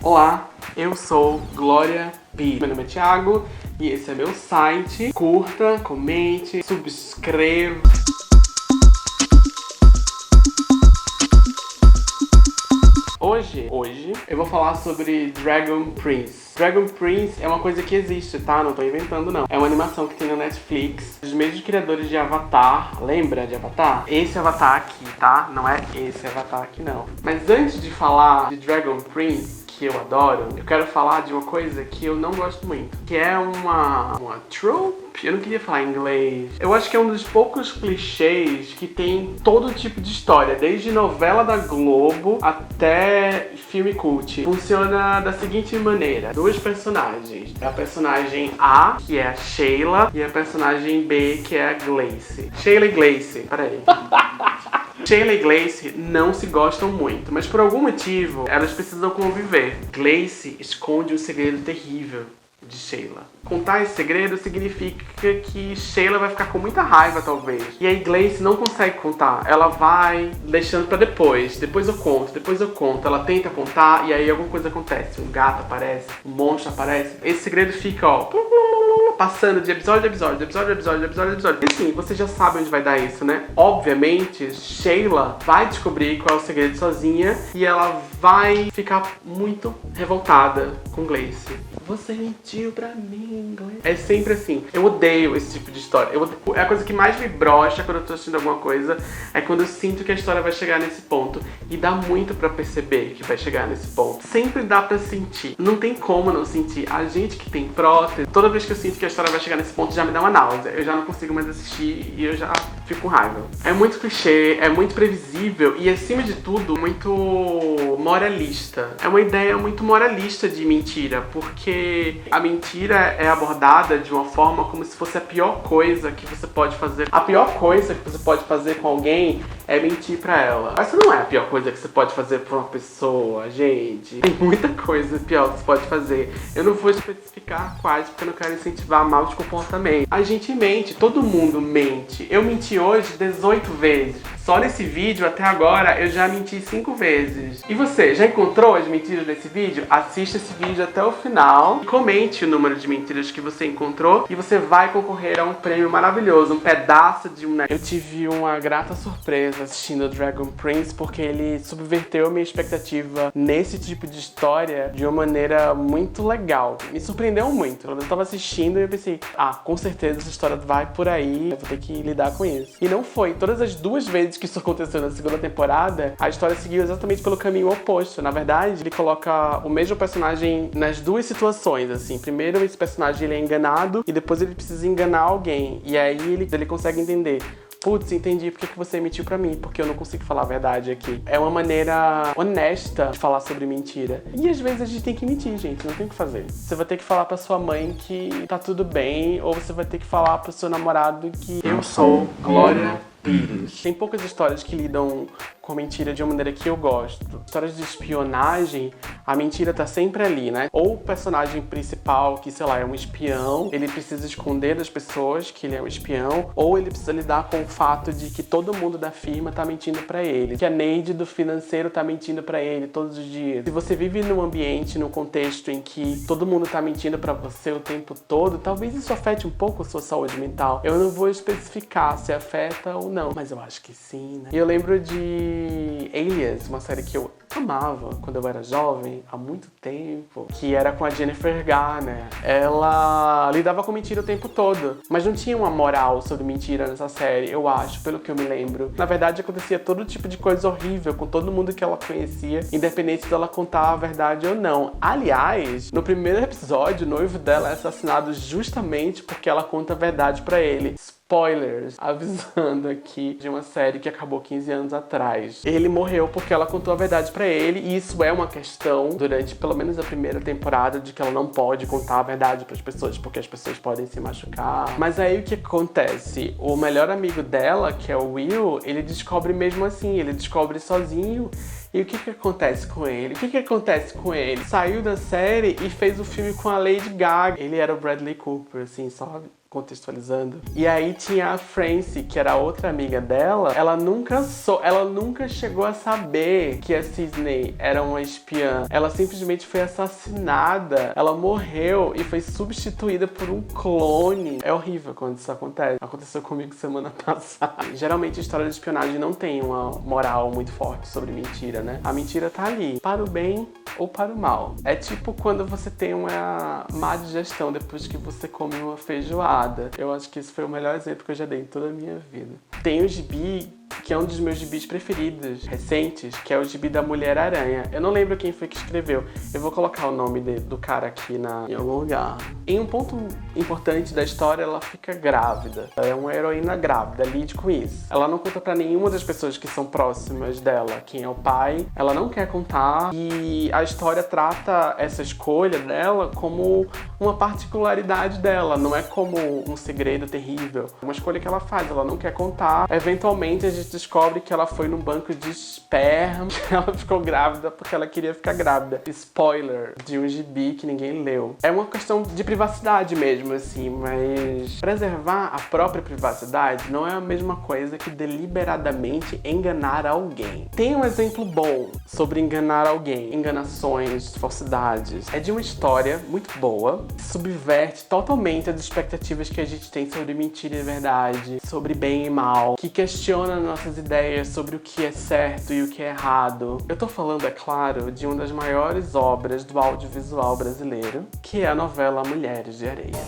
Olá, eu sou Glória Pires. Meu nome é Thiago e esse é meu site. Curta, comente, subscreva. Hoje eu vou falar sobre Dragon Prince. Dragon Prince é uma coisa que existe, tá? Não tô inventando, não. É uma animação que tem na Netflix, dos mesmos criadores de Avatar. Lembra de Avatar? Esse Avatar aqui, tá? Não é esse Avatar aqui, não. Mas antes de falar de Dragon Prince, que eu adoro, eu quero falar de uma coisa que eu não gosto muito, que é uma trope. Eu não queria falar em inglês. Eu acho que é um dos poucos clichês que tem todo tipo de história, desde novela da Globo até filme cult. Funciona da seguinte maneira: dois personagens. A personagem A, que é a Sheila, e a personagem B, que é a Gleice. Sheila e Gleice. Peraí. Sheila e Gleice não se gostam muito, mas por algum motivo elas precisam conviver. Gleice esconde um segredo terrível de Sheila. Contar esse segredo significa que Sheila vai ficar com muita raiva, talvez. E aí Gleice não consegue contar. Ela vai deixando pra depois. Depois eu conto. Ela tenta contar e aí alguma coisa acontece. Um gato aparece, um monstro aparece. Esse segredo fica, ó, passando de episódio a episódio. E assim, você já sabe onde vai dar isso, né? Obviamente, Sheila vai descobrir qual é o segredo sozinha e ela vai ficar muito revoltada com Gleice. Você mentiu pra mim, Gleice. É sempre assim. Eu odeio esse tipo de história. É a coisa que mais me brocha quando eu tô assistindo alguma coisa, é quando eu sinto que a história vai chegar nesse ponto. E dá muito pra perceber que vai chegar nesse ponto. Sempre dá pra sentir. Não tem como não sentir. A gente que tem prótese, toda vez que eu sinto que a história vai chegar nesse ponto, já me dá uma náusea. Eu já não consigo mais assistir e eu já fico com raiva. É muito clichê, é muito previsível e, acima de tudo, muito moralista. É uma ideia muito moralista de mentira, porque a mentira é abordada de uma forma como se fosse a pior coisa que você pode fazer. A pior coisa que você pode fazer com alguém é mentir pra ela. Essa não é a pior coisa que você pode fazer pra uma pessoa, gente. Tem muita coisa pior que você pode fazer. Eu não vou especificar quais, porque eu não quero incentivar maus comportamentos. A gente mente, todo mundo mente. Eu menti hoje 18 vezes. Só nesse vídeo, até agora, eu já menti 5 vezes. E você, já encontrou as mentiras nesse vídeo? Assista esse vídeo até o final e comente o número de mentiras que você encontrou e você vai concorrer a um prêmio maravilhoso, um pedaço de um... Eu tive uma grata surpresa assistindo Dragon Prince, porque ele subverteu a minha expectativa nesse tipo de história de uma maneira muito legal. Me surpreendeu muito. Eu tava assistindo e eu pensei, com certeza essa história vai por aí, eu vou ter que lidar com isso. E não foi. Todas as 2 vezes que isso aconteceu na segunda temporada, a história seguiu exatamente pelo caminho oposto. Na verdade, ele coloca o mesmo personagem nas 2 situações, assim. Primeiro, esse personagem ele é enganado e depois ele precisa enganar alguém. E aí ele consegue entender. Putz, entendi porque que você mentiu pra mim, porque eu não consigo falar a verdade aqui. É uma maneira honesta de falar sobre mentira. E às vezes a gente tem que mentir, gente, não tem o que fazer. Você vai ter que falar pra sua mãe que tá tudo bem, ou você vai ter que falar pro seu namorado que eu sou Glória Pires. Tem poucas histórias que lidam com mentira de uma maneira que eu gosto. Histórias de espionagem, a mentira tá sempre ali, né? Ou o personagem principal, que, sei lá, é um espião, ele precisa esconder das pessoas que ele é um espião, ou ele precisa lidar com o fato de que todo mundo da firma tá mentindo pra ele, que a Neide do financeiro tá mentindo pra ele todos os dias. Se você vive num ambiente, num contexto em que todo mundo tá mentindo pra você o tempo todo, talvez isso afete um pouco a sua saúde mental. Eu não vou especificar se afeta ou não, mas eu acho que sim, né? E eu lembro de Alias, uma série que eu amava quando eu era jovem, há muito tempo, que era com a Jennifer Garner. Ela lidava com mentira o tempo todo, mas não tinha uma moral sobre mentira nessa série, eu acho, pelo que eu me lembro. Na verdade, acontecia todo tipo de coisa horrível com todo mundo que ela conhecia, independente dela contar a verdade ou não. Aliás, no primeiro episódio, o noivo dela é assassinado justamente porque ela conta a verdade pra ele. Spoilers, avisando aqui de uma série que acabou 15 anos atrás. Ele morreu porque ela contou a verdade pra ele, e isso é uma questão durante pelo menos a primeira temporada, de que ela não pode contar a verdade pras pessoas, porque as pessoas podem se machucar. Mas aí o que acontece? O melhor amigo dela, que é o Will, ele descobre mesmo assim, ele descobre sozinho. E o que acontece com ele? Saiu da série e fez o filme com a Lady Gaga. Ele era o Bradley Cooper, assim, só contextualizando. E aí tinha a Francie, que era outra amiga dela. Ela nunca chegou a saber que a Sydney era uma espiã. Ela simplesmente foi assassinada. Ela morreu e foi substituída por um clone. É horrível quando isso acontece. Aconteceu comigo semana passada. Geralmente a história de espionagem não tem uma moral muito forte sobre mentira, né? A mentira tá ali, para o bem ou para o mal. É tipo quando você tem uma má digestão depois que você come uma feijoada. Eu acho que esse foi o melhor exemplo que eu já dei em toda a minha vida. Tem o gibi, que é um dos meus gibis preferidos, recentes, que é o gibi da Mulher-Aranha. Eu não lembro quem foi que escreveu. Eu vou colocar o nome do cara aqui em algum lugar. Em um ponto importante da história, ela fica grávida. Ela é uma heroína grávida, lide com isso. Ela não conta pra nenhuma das pessoas que são próximas dela quem é o pai. Ela não quer contar. E a história trata essa escolha dela como uma particularidade dela. Não é como um segredo terrível. É uma escolha que ela faz, ela não quer contar. Eventualmente, a gente descobre que ela foi num banco de esperma, que ela ficou grávida porque ela queria ficar grávida. Spoiler de um gibi que ninguém leu. É uma questão de privacidade mesmo, assim, mas preservar a própria privacidade não é a mesma coisa que deliberadamente enganar alguém. Tem um exemplo bom sobre enganar alguém, enganações, falsidades. É de uma história muito boa, que subverte totalmente as expectativas que a gente tem sobre mentira e verdade, sobre bem e mal, que questiona nossas ideias sobre o que é certo e o que é errado. Eu tô falando, é claro, de uma das maiores obras do audiovisual brasileiro, que é a novela Mulheres de Areia.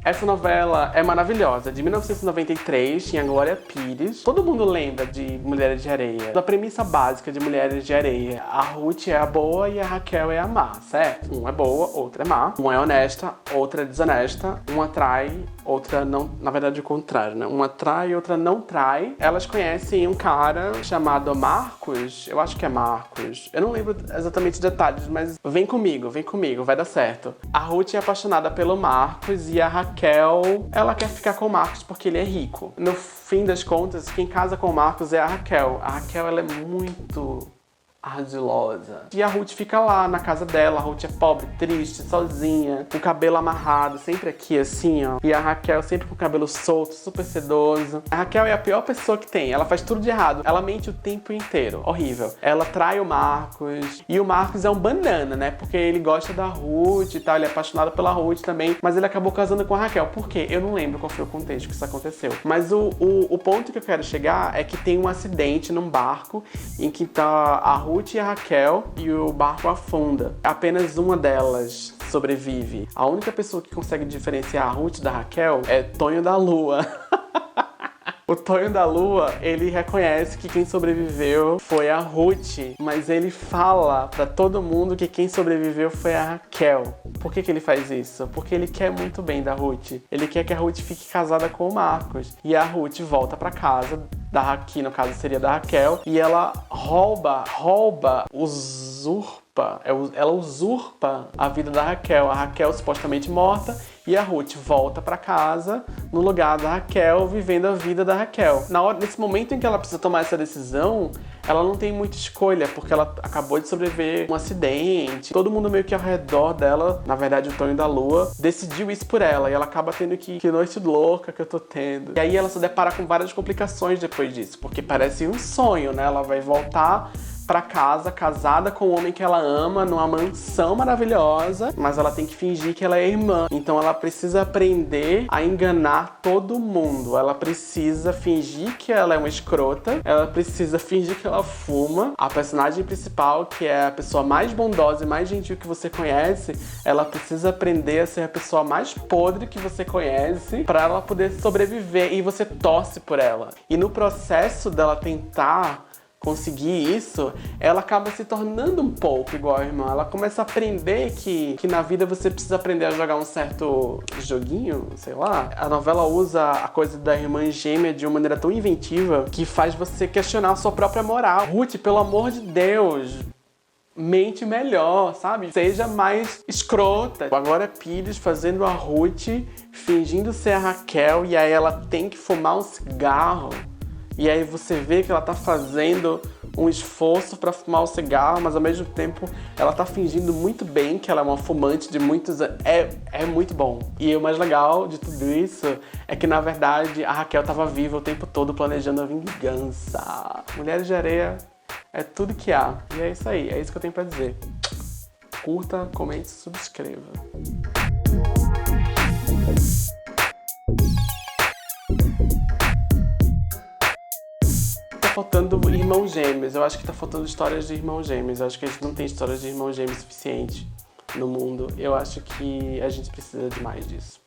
Essa novela é maravilhosa, de 1993, tinha Glória Pires. Todo mundo lembra de Mulheres de Areia. Da premissa básica de Mulheres de Areia, a Ruth é a boa e a Raquel é a má, certo? Uma é boa, outra é má. Uma é honesta, outra é desonesta. Uma trai, outra não... Na verdade, o contrário, né? Uma trai e outra não trai. Elas conhecem um cara chamado Marcos. Eu acho que é Marcos. Eu não lembro exatamente os detalhes, mas vem comigo, vai dar certo. A Ruth é apaixonada pelo Marcos e a Raquel, ela quer ficar com o Marcos porque ele é rico. No fim das contas, quem casa com o Marcos é a Raquel. A Raquel, ela é muito ardilosa. E a Ruth fica lá na casa dela. A Ruth é pobre, triste, sozinha, com o cabelo amarrado, sempre aqui assim, ó. E a Raquel sempre com o cabelo solto, super sedoso. A Raquel é a pior pessoa que tem. Ela faz tudo de errado. Ela mente o tempo inteiro. Horrível. Ela trai o Marcos. E o Marcos é um banana, né? Porque ele gosta da Ruth e tal. Ele é apaixonado pela Ruth também. Mas ele acabou casando com a Raquel. Por quê? Eu não lembro qual foi o contexto que isso aconteceu. Mas o ponto que eu quero chegar é que tem um acidente num barco em que tá a Ruth e a Raquel e o barco afunda. Apenas uma delas sobrevive. A única pessoa que consegue diferenciar a Ruth da Raquel é Tonho da Lua. O Tonho da Lua, ele reconhece que quem sobreviveu foi a Ruth, mas ele fala pra todo mundo que quem sobreviveu foi a Raquel. Por que ele faz isso? Porque ele quer muito bem da Ruth. Ele quer que a Ruth fique casada com o Marcos. E a Ruth volta pra casa, que no caso seria da Raquel, e ela ela usurpa a vida da Raquel. A Raquel supostamente morta e a Ruth volta pra casa no lugar da Raquel, vivendo a vida da Raquel. Nesse momento em que ela precisa tomar essa decisão, ela não tem muita escolha, porque ela acabou de sobreviver a um acidente. Todo mundo meio que ao redor dela, na verdade o Tonho da Lua, decidiu isso por ela. E ela acaba tendo que noite louca que eu tô tendo. E aí ela se depara com várias complicações depois disso, porque parece um sonho, né? Ela vai voltar pra casa, casada com o homem que ela ama, numa mansão maravilhosa, mas ela tem que fingir que ela é irmã. Então ela precisa aprender a enganar todo mundo. Ela precisa fingir que ela é uma escrota, ela precisa fingir que ela fuma. A personagem principal, que é a pessoa mais bondosa e mais gentil que você conhece, ela precisa aprender a ser a pessoa mais podre que você conhece pra ela poder sobreviver, e você torce por ela. E no processo dela tentar conseguir isso, ela acaba se tornando um pouco igual a irmã. Ela começa a aprender que na vida você precisa aprender a jogar um certo joguinho, sei lá. A novela usa a coisa da irmã gêmea de uma maneira tão inventiva que faz você questionar a sua própria moral. Ruth, pelo amor de Deus, mente melhor, sabe? Seja mais escrota. Agora Pires fazendo a Ruth fingindo ser a Raquel, e aí ela tem que fumar um cigarro. E aí você vê que ela tá fazendo um esforço pra fumar o cigarro, mas ao mesmo tempo ela tá fingindo muito bem que ela é uma fumante de muitos anos. É muito bom. E o mais legal de tudo isso é que, na verdade, a Raquel tava viva o tempo todo planejando a vingança. Mulheres de Areia é tudo que há. E é isso aí, é isso que eu tenho pra dizer. Curta, comente, subscreva. Tá faltando irmãos gêmeos. Eu acho que tá faltando histórias de irmãos gêmeos. Eu acho que a gente não tem histórias de irmãos gêmeos suficiente no mundo. Eu acho que a gente precisa de mais disso.